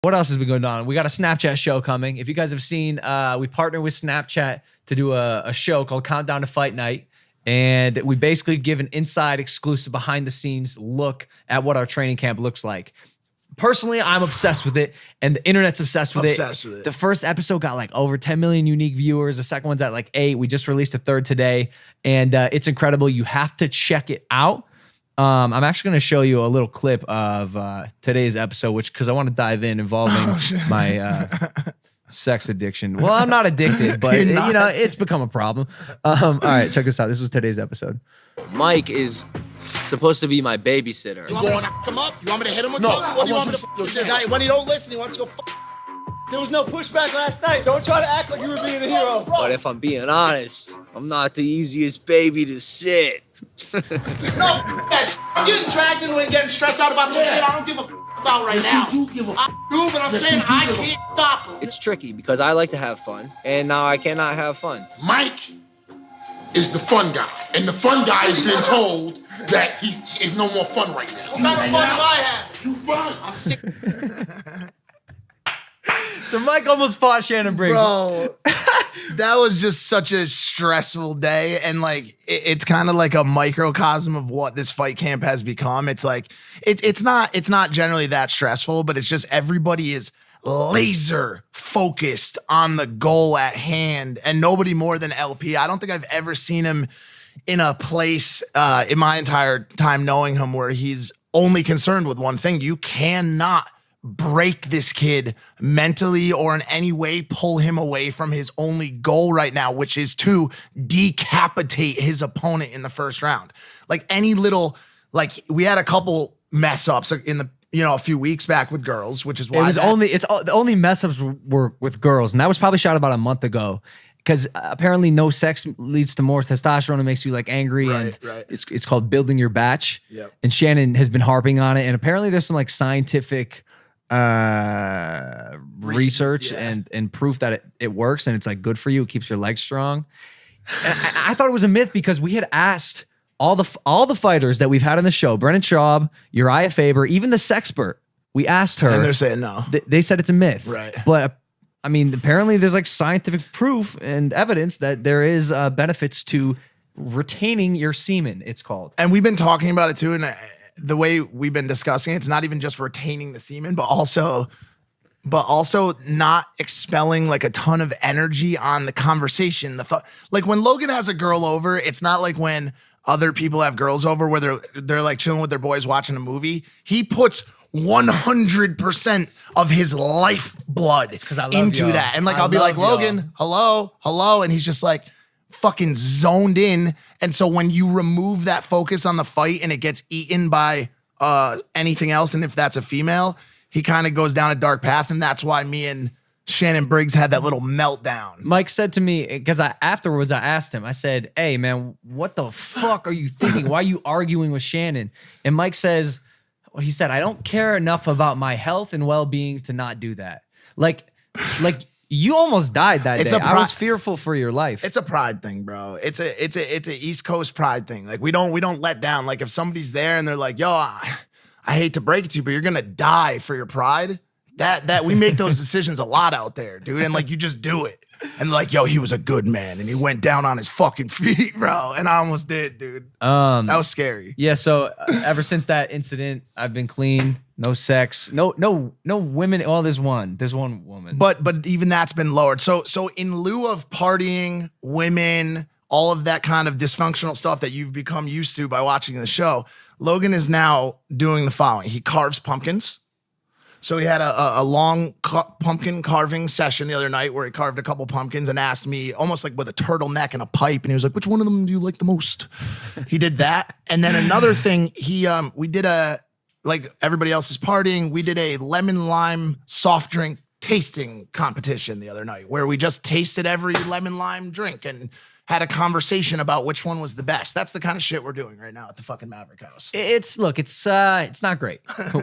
What else has been going on? We got a Snapchat show coming. If you guys have seen, we partnered with Snapchat to do a show called Countdown to Fight Night. And we basically give an inside exclusive behind the scenes look at what our training camp looks like. Personally, I'm obsessed with it, and the internet's obsessed with it. The first episode got like over 10 million unique viewers. The second one's at like 8. We just released a third today, and it's incredible. You have to check it out. I'm actually going to show you a little clip of today's episode, because I want to dive in involving my sex addiction. Well, I'm not addicted, but it's become a problem. All right, check this out. This was today's episode. Mike is supposed to be my babysitter. You want me to f him up? You want me to hit him with something? What do you want me to f When he don't listen, he wants to go f. There was no pushback last night. Don't try to act like you were being a hero. But if I'm being honest, I'm not the easiest baby to sit. No, I'm getting dragged into it and getting stressed out about some shit I don't give a f about right now. I do, but I'm saying I can't stop him. It's tricky because I like to have fun, and now I cannot have fun. Mike is the fun guy, and the fun guy is being told that he is no more fun right now. What kind of fun do I have? You fun. I'm sick. So Mike almost fought Shannon Briggs. Bro, that was just such a stressful day. And like, it's kind of like a microcosm of what this fight camp has become. It's like, it's not generally that stressful, but it's just everybody is laser focused on the goal at hand, and nobody more than LP. I don't think I've ever seen him in a place in my entire time knowing him where he's only concerned with one thing. You cannot break this kid mentally or in any way pull him away from his only goal right now, which is to decapitate his opponent in the first round. Like any little, like we had a couple mess ups in the, a few weeks back with girls, which is why the only mess ups were with girls. And that was probably shot about a month ago. Because apparently no sex leads to more testosterone. It makes you like angry, right. It's called building your batch. Yep. And Shannon has been harping on it. And apparently there's some like scientific research and proof that it works, and it's like good for you. It keeps your legs strong. And I thought it was a myth because we had asked all the fighters that we've had on the show, Brennan Schaub, Uriah Faber, even the Sexpert. We asked her, and they're saying no. They said it's a myth, right? But I mean, apparently there's like scientific proof and evidence that there is benefits to retaining your semen, it's called. And we've been talking about it too. And the way we've been discussing it's not even just retaining the semen, but also not expelling like a ton of energy on the conversation. The thought, like when Logan has a girl over, it's not like when other people have girls over where they're like chilling with their boys watching a movie. He puts 100% of his lifeblood into that. And like, I'll be like, Logan, hello. And he's just like fucking zoned in. And so when you remove that focus on the fight and it gets eaten by anything else, and if that's a female, he kind of goes down a dark path. And that's why me and Shannon Briggs had that little meltdown. Mike said to me, because afterwards I asked him, I said, hey man, what the fuck are you thinking? Why are you arguing with Shannon? And Mike says, well, he said, I don't care enough about my health and well-being to not do that. Like you almost died that day. I was fearful for your life. It's a pride thing, bro. It's a East Coast pride thing. Like we don't let down. Like if somebody's there and they're like, yo, I hate to break it to you, but you're gonna die for your pride. That we make those decisions a lot out there, dude. And like you just do it. And like, yo, he was a good man and he went down on his fucking feet, bro. And I almost did, dude. That was scary. Yeah, so ever since that incident, I've been clean, no sex, no women. Well, there's one woman. But even that's been lowered. So in lieu of partying, women, all of that kind of dysfunctional stuff that you've become used to by watching the show, Logan is now doing the following. He carves pumpkins. So he had a long pumpkin carving session the other night where he carved a couple pumpkins and asked me almost like with a turtleneck and a pipe. And he was like, which one of them do you like the most? He did that. And then another thing, we did like everybody else is partying. We did a lemon lime soft drink tasting competition the other night where we just tasted every lemon lime drink and had a conversation about which one was the best. That's the kind of shit we're doing right now at the fucking Maverick House. It's not great.